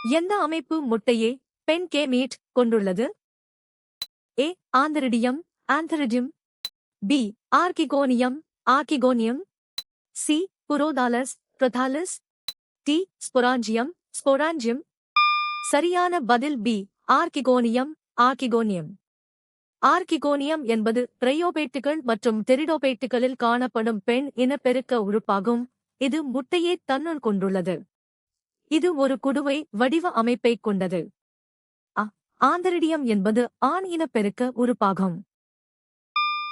எந்த அமைப்பு முட்டையே பெண் கேமீட் கொண்டுள்ளது? A antheridium antheridium, B archegonium archegonium, C prothallus prothallus, D sporangium sporangium. சரியான பதில் பி ஆர்கிகோனியம் ஆர்கிகோனியம். ஆர்கிகோனியம் என்பது பிரையோபேட்டுகள் மற்றும் டெரிடோபேட்டுகளில் காணப்படும் பெண் இனப்பெருக்க உறுப்பாகும். இது முட்டையை தன்னுள் கொண்டுள்ளது. இது ஒரு குடுவை வடிவ அமைப்பைக் கொண்டது. ஆந்திரிடியம் என்பது ஆண் இனப்பெருக்க உறுப்பாகும்.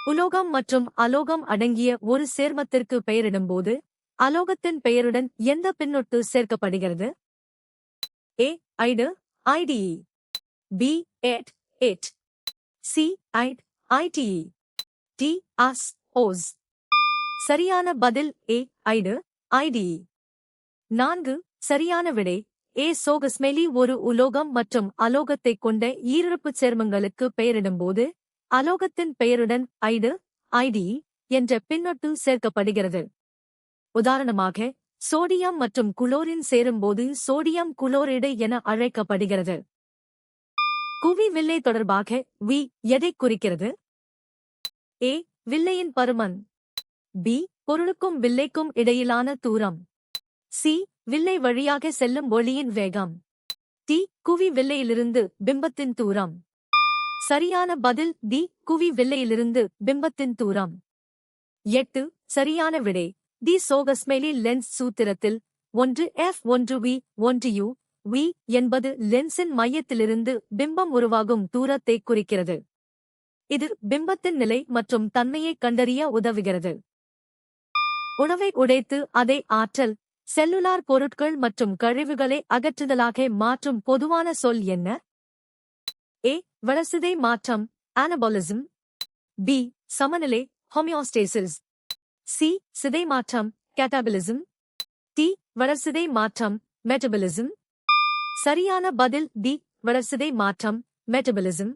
உலோகம் மற்றும் அலோகம் அடங்கிய ஒரு சேர்மத்திற்கு பெயரிடும்போது அலோகத்தின் பெயருடன் எந்த பின்னொட்டு சேர்க்கப்படுகிறது? ஏ ஐடு ஐடிஇ, பி எட் எட், சி ஐட் ஐடிஇ, டி அஸ் ஓஸ். சரியான பதில் ஏ ஐடு ஐடிஇ. 4 சரியான விடை ஏ சோகஸ்மெலி. ஒரு உலோகம் மற்றும் அலோகத்தைக் கொண்ட ஈருறுப்புச் சேர்மங்களுக்கு பெயரிடும்போது அலோகத்தின் பெயருடன் ஐடு ஐடிஇ என்ற பின்னொட்டு சேர்க்கப்படுகிறது. உதாரணமாக சோடியம் மற்றும் குளோரின் சேரும்போது சோடியம் குளோரைடு என அழைக்கப்படுகிறது. குவி வில்லை தொடர்பாக வி எதைக் குறிக்கிறது? ஏ வில்லையின் பருமன், பி பொருளுக்கும் வில்லைக்கும் இடையிலான தூரம், சி வில்லை வழியாக செல்லும் ஒளியின் வேகம், டி குவி வில்லையிலிருந்து பிம்பத்தின் தூரம். சரியான பதில் டி குவி வில்லையிலிருந்து பிம்பத்தின் தூரம். 8 சரியான விடை டி சோகஸ்மெலி. லென்ஸ் சூத்திரத்தில் 1f1v 1u v என்பது லென்ஸின் மையத்திலிருந்து பிம்பம் உருவாகும் தூரத்தை குறிக்கிறது. இது பிம்பத்தின் நிலை மற்றும் தன்மையை கண்டறிய உதவுகிறது. உணவை உடைத்து அதை ஆற்றல், செல்லுலார் பொருட்கள் மற்றும் கழிவுகளை அகற்றுதலாக மாற்றும் பொதுவான சொல் என்ன? ஏ வளர்சிதை மாற்றம் அனபாலிசம், பி சமநிலை ஹோமியோஸ்டேசிஸ், சி சிதை மாற்றம் கேட்டாபலிசம், டி வளர்சிதை மாற்றம் மெட்டபாலிசம். சரியான பதில் டி வளர்சிதை மாற்றம் மெட்டபாலிசம்.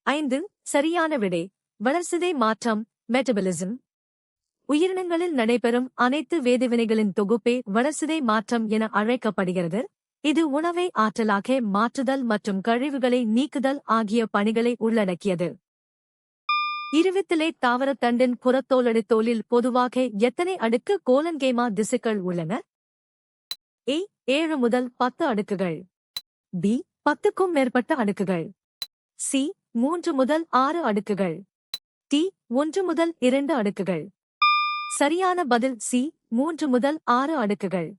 5 சரியான விடை வளர்சிதை மாற்றம் மெட்டபாலிசம். உயிரினங்களில் நடைபெறும் அனைத்து வேதிவினைகளின் தொகுப்பே வளர்சிதை மாற்றம் என அழைக்கப்படுகிறது. இது உணவை ஆற்றலாக மாற்றுதல் மற்றும் கழிவுகளை நீக்குதல் ஆகிய பணிகளை உள்ளடக்கியது. இருவித்திலை தாவரத்தண்டின் புறத்தோலடித்தோலில் பொதுவாக எத்தனை அடுக்கு கோலன்கேமா திசுக்கள் உள்ளன? ஏ 7 முதல் 10 அடுக்குகள், பி 10க்கும் மேற்பட்ட அடுக்குகள், சி 3 முதல் 6 அடுக்குகள், டி 1 முதல் 2 அடுக்குகள். சரியான பதில் சி 3 முதல் 6 அடுக்குகள்.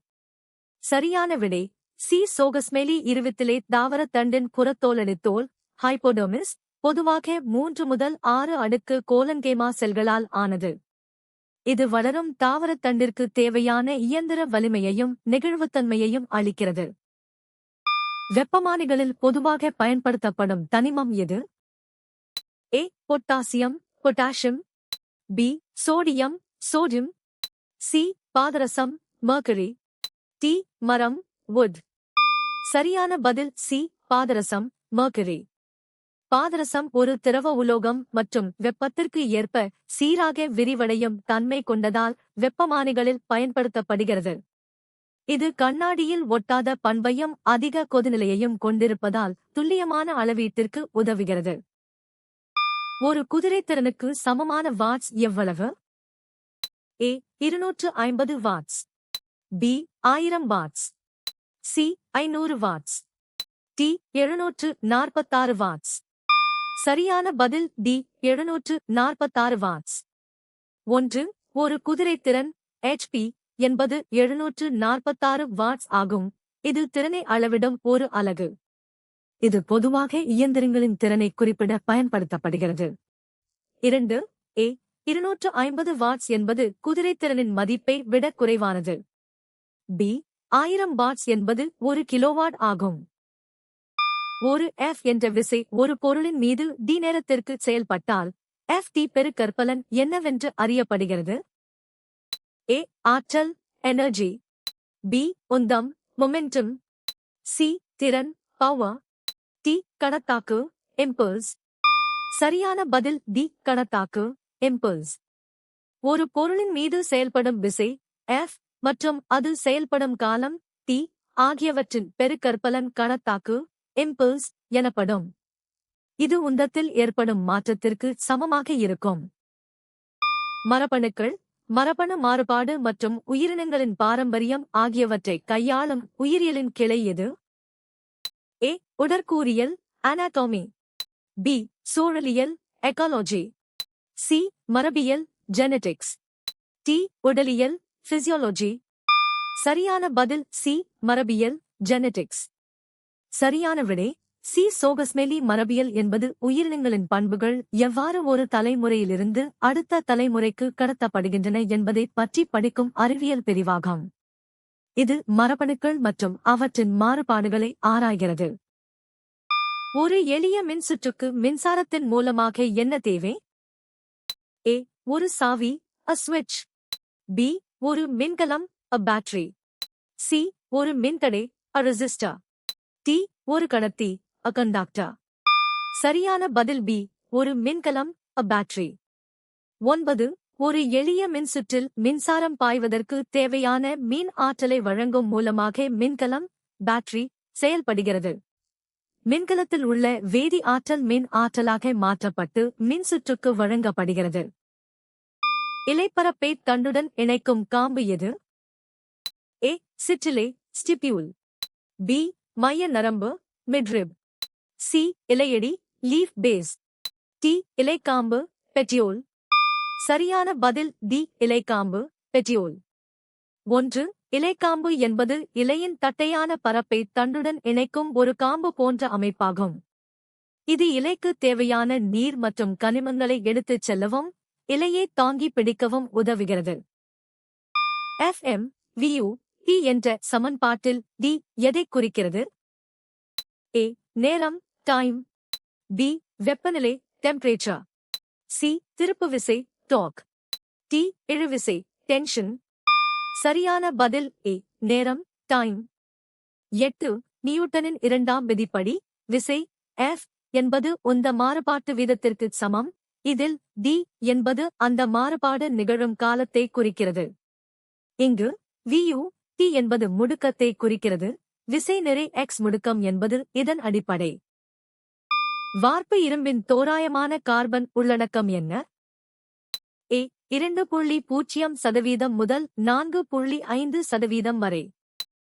சரியான விடை சி சோகஸ்மெலி. இருவித்திலை தாவரத்தண்டின் புறத்தோலடித்தோல் ஹைப்போடெர்மிஸ் பொதுவாக 3 முதல் 6 அடுக்கு கோலன்கேமா செல்களால் ஆனது. இது வளரும் தாவரத்தண்டிற்கு தேவையான இயந்திர வலிமையையும் நெகிழ்வுத்தன்மையையும் அளிக்கிறது. வெப்பமானிகளில் பொதுவாக பயன்படுத்தப்படும் தனிமம் எது? A potassium potassium, B sodium sodium, C பாதரசம் மெர்க்குரி, டி மரம் வுட். சரியான பதில் சி பாதரசம் மெர்க்குரி. பாதரசம் ஒரு திரவ உலோகம் மற்றும் வெப்பத்திற்கு ஏற்ப சீராக விரிவடையும் தன்மை கொண்டதால் வெப்பமானிகளில் பயன்படுத்தப்படுகிறது. இது கண்ணாடியில் ஒட்டாத பண்பையும் அதிக கொதிநிலையையும் கொண்டிருப்பதால் துல்லியமான அளவீட்டிற்கு உதவுகிறது. ஒரு குதிரைத்திறனுக்கு சமமான வாட்ஸ் எவ்வளவு? A 250 watts, B 1000 watts, C 500 watts, D 746 watts. சரியான பதில் டி 746 வாட்ஸ். 1 ஒரு குதிரைத்திறன் HP என்பது 746 வாட்ஸ் ஆகும். இது திறனை அளவிடும் ஒரு அலகு. இது பொதுவாக இயந்திரங்களின் திறனை குறிப்பிட பயன்படுத்தப்படுகிறது. 2 ஏ 250 வாட்ஸ் என்பது குதிரைத்திறனின் மதிப்பை விட குறைவானது. பி 1000 வாட்ஸ் என்பது 1 கிலோவாட் ஆகும். ஒரு F என்ற விசை ஒரு பொருளின் மீது d நேரத்திற்கு செயல்பட்டால் Ft பெருக்கற்பலன் என்னவென்று அறியப்படுகிறது? ஏ ஆற்றல் எனர்ஜி, பி உந்தம் மொமெண்டம், சி திறன் பவர், டி கணத்தாக்கு இம்பல்ஸ். சரியான பதில் டி கணத்தாக்கு இம்பல்ஸ். ஒரு பொருளின் மீது செயல்படும் விசை F மற்றும் அது செயல்படும் காலம் T ஆகியவற்றின் பெருக்கற்பலன் கணத்தாக்கு இம்பல்ஸ் எனப்படும். இது உந்தத்தில் ஏற்படும் மாற்றத்திற்கு சமமாக இருக்கும். மரபணுக்கள், மரபணு மாறுபாடு மற்றும் உயிரினங்களின் பாரம்பரியம் ஆகியவற்றை கையாளும் உயிரியலின் கிளை எது? ஏ. உடற்கூறியல் அனாட்டோமி. பி. சூழலியல் எக்காலஜி. சி. மரபியல் ஜெனடிக்ஸ். டி. உடலியல் பிசியோலஜி. சரியான பதில் சி. மரபியல் ஜெனடிக்ஸ். சரியான விடை சி. சோகஸ்மெலி. மரபியல் என்பது உயிரினங்களின் பண்புகள் எவ்வாறு ஒரு தலைமுறையிலிருந்து அடுத்த தலைமுறைக்கு கடத்தப்படுகின்றன என்பதை பற்றி படிக்கும் அறிவியல் பிரிவாகும். இது மரபணுக்கள் மற்றும் அவற்றின் மாறுபாடுகளை ஆராய்கிறது. ஒரு எளிய மின்சுற்றுக்கு மின்சாரத்தின் மூலமாக என்ன தேவை? ஏ. ஒரு சாவி a switch. பி. ஒரு மின்கலம் a battery. சி. ஒரு மின்தடை a resistor. டி. ஒரு கடத்தி a conductor. சரியான பதில் பி. ஒரு மின்கலம் a battery. 9. ஒரு எளிய மின்சுற்றில் மின்சாரம் பாய்வதற்கு தேவையான மின் ஆற்றலை வழங்கும் மூலமாக மின்கலம் பேட்டரி செயல்படுகிறது. மின்கலத்தில் உள்ள வேதி ஆற்றல் மின் ஆற்றலாக மாற்றப்பட்டு மின்சுற்றுக்கு வழங்கப்படுகிறது. இலைப்பரப்பை தண்டுடன் இணைக்கும் காம்பு எது? ஏ. சிற்றிலை ஸ்டிபியூல். பி. மைய நரம்பு மிட்ரிப். சி. இலையடி லீஃப் பேஸ். டி. இலைக்காம்பு பெட்டியோல். சரியான பதில் டி. இலைக்காம்பு பெட்டியோல். 1. இலைக்காம்பு என்பது இலையின் தட்டையான பரப்பை தண்டுடன் இணைக்கும் ஒரு காம்பு போன்ற அமைப்பாகும். இது இலைக்கு தேவையான நீர் மற்றும் கனிமங்களை எடுத்துச் செல்லவும் இலையை தாங்கி பிடிக்கவும் உதவுகிறது. Fm, Vu, T என்ற சமன்பாட்டில் டி எதைக் குறிக்கிறது? ஏ. நேரம் டைம். பி. வெப்பநிலை டெம்பரேச்சர். சி. திருப்புவிசை டார்க். டி. இழுவிசை டென்ஷன். சரியான பதில் ஏ. நேரம் டைம். 8. நியூட்டனின் இரண்டாம் விதிப்படி விசை F என்பது உந்த மாறுபாட்டு வீதத்திற்கு சமம். இதில் d என்பது அந்த மாறுபாடு நிகழும் காலத்தை குறிக்கிறது. இங்கு Vu, T என்பது முடுக்கத்தை குறிக்கிறது. விசை நிறை x முடுக்கம் என்பது இதன் அடிப்படை. வார்ப்பு இரும்பின் தோராயமான கார்பன் உள்ளடக்கம் என்ன? ஏ. 2.0% முதல் 4.5% வரை.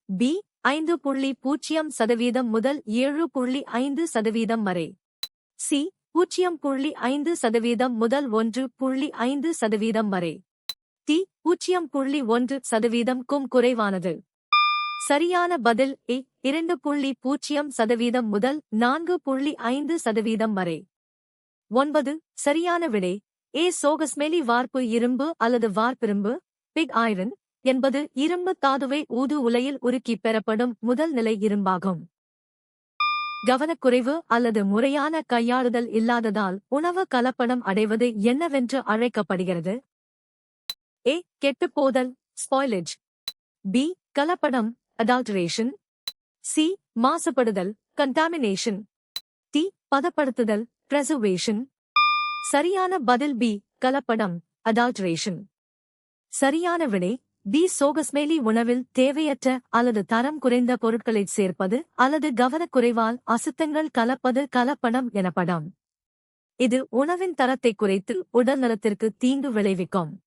பி. 5.0% முதல் 7.5% வரை. சி. 0.5% முதல் 1.5% வரை. டி. 0.1%க்கும் குறைவானது. சரியான பதில் ஏ. 2.0% முதல் 4.5% வரை. 9. சரியான விடை ஏ. சோகஸ்மெலி. வார்ப்பு இரும்பு அல்லது வார்ப்பிரும்பு பிக் ஐரன் என்பது இரும்பு தாதுவை ஊது உலையில் உருக்கி பெறப்படும் முதல் நிலை இரும்பாகும். கவனக்குறைவு அல்லது முறையான கையாளுதல் இல்லாததால் உணவு கலப்படம் அடைவது என்னவென்று அழைக்கப்படுகிறது? ஏ. கெட்டுப்போதல் ஸ்பாயிலேஜ். பி. கலப்படம் அடால்டரேஷன். சி. மாசுபடுதல் கண்டாமினேஷன். டி. பதப்படுத்துதல் பிரெசர்வேஷன். சரியான பதில் பி. கலப்படம் அடால்டரேஷன். சரியான விடை பி. சோகஸ்மெலி. உணவில் தேவையற்ற அல்லது தரம் குறைந்த பொருட்களைச் சேர்ப்பது அல்லது கவனக்குறைவால் அசுத்தங்கள் கலப்பது கலப்படம் எனப்படும். இது உணவின் தரத்தை குறைத்து உடல்நலத்திற்கு தீங்கு விளைவிக்கும்.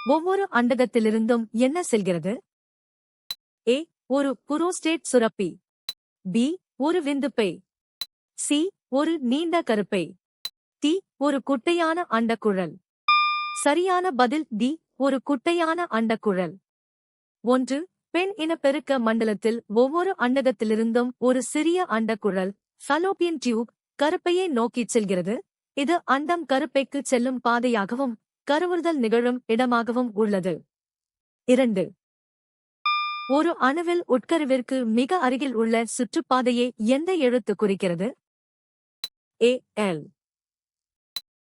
ஒவ்வொரு அண்டகத்திலிருந்தும் என்ன செல்கிறது? ஏ. ஒரு புரோஸ்டேட் சுரப்பி. பி. ஒரு விந்துப்பை. சி. ஒரு நீண்ட கருப்பை. டி. ஒரு குட்டையான அண்டக்குழல். சரியான பதில் டி. ஒரு குட்டையான அண்டக்குழல். 1. பெண் இனப்பெருக்க மண்டலத்தில் ஒவ்வொரு அண்டகத்திலிருந்தும் ஒரு சிறிய அண்டக்குழல் ஃபலோப்பியன் டியூப் கருப்பையை நோக்கிச் செல்கிறது. இது அண்டம் கருப்பைக்கு செல்லும் பாதையாகவும் கருவுறுதல் நிகழும் இடமாகவும் உள்ளது. 2. ஒரு அணுவில் உட்கருவிற்கு மிக அருகில் உள்ள சுற்றுப்பாதையை எந்த எழுத்து குறிக்கிறது? A. L.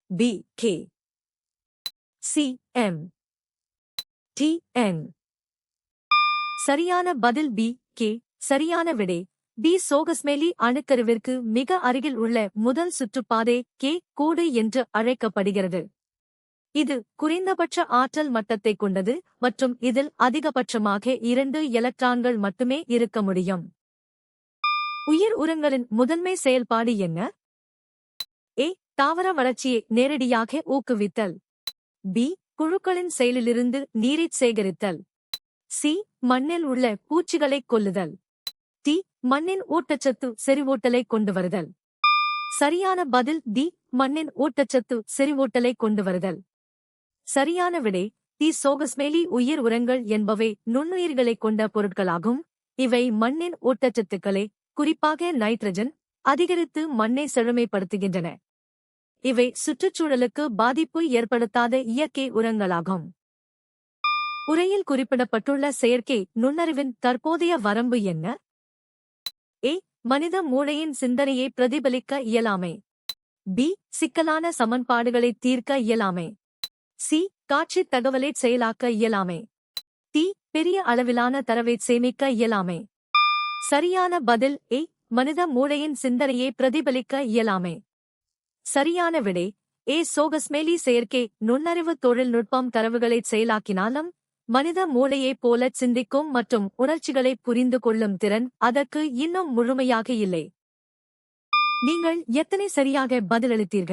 B. K. C. M. D. N. சரியான பதில் பி. கே. சரியான விடை பி. சோகஸ்மெலி. அணுக்கருவிற்கு மிக அருகில் உள்ள முதல் சுற்றுப்பாதை கே கோடு என்று அழைக்கப்படுகிறது. இது குறைந்தபட்ச ஆற்றல் மட்டத்தை கொண்டது மற்றும் இதில் அதிகபட்சமாக 2 எலக்ட்ரான்கள் மட்டுமே இருக்க முடியும். உயிர் உரங்களின் முதன்மை செயல்பாடு என்ன? ஏ. தாவர வளர்ச்சியை நேரடியாக ஊக்குவித்தல். பி. புழுக்களின் செயலிலிருந்து நீரைச் சேகரித்தல். சி. மண்ணில் உள்ள பூச்சிகளைக் கொல்லுதல். டி. மண்ணின் ஊட்டச்சத்து செறிவூட்டலை கொண்டு வருதல். சரியான பதில் டி. மண்ணின் ஊட்டச்சத்து செறிவூட்டலை கொண்டு வருதல். சரியான விடை டி. சோகஸ்மேலி. உயிர் உரங்கள் என்பவை நுண்ணுயிர்களைக் கொண்ட பொருட்களாகும். இவை மண்ணின் ஊட்டச்சத்துக்களை, குறிப்பாக நைட்ரஜன், அதிகரித்து மண்ணை செழுமைப்படுத்துகின்றன. இவை சுற்றுச்சூழலுக்கு பாதிப்பு ஏற்படுத்தாத இயற்கை உரங்களாகும். உரையில் குறிப்பிடப்பட்டுள்ள செயற்கை நுண்ணறிவின் தற்போதைய வரம்பு என்ன? ஏ. மனித மூளையின் சிந்தனையை பிரதிபலிக்க இயலாமை. பி. சிக்கலான சமன்பாடுகளை தீர்க்க இயலாமை. சி. காட்சி தகவலை செயலாக்க இயலாமை. டி. பெரிய அளவிலான தரவை சேமிக்க இயலாமை. சரியான பதில் ஏ. மனித மூளையின் சிந்தனையை பிரதிபலிக்க இயலாமை. சரியான விடை ஏ. சோகஸ்மேலி. செயற்கை நுண்ணறிவு தொழில்நுட்பம் தரவுகளை செயலாக்கினாலும் மனித மூளையைப் போலச் சிந்திக்கும் மற்றும் உணர்ச்சிகளை புரிந்து கொள்ளும் திறன் அதற்கு இன்னும் முழுமையாக இல்லை. நீங்கள் எத்தனை சரியாக பதிலளித்தீர்கள்?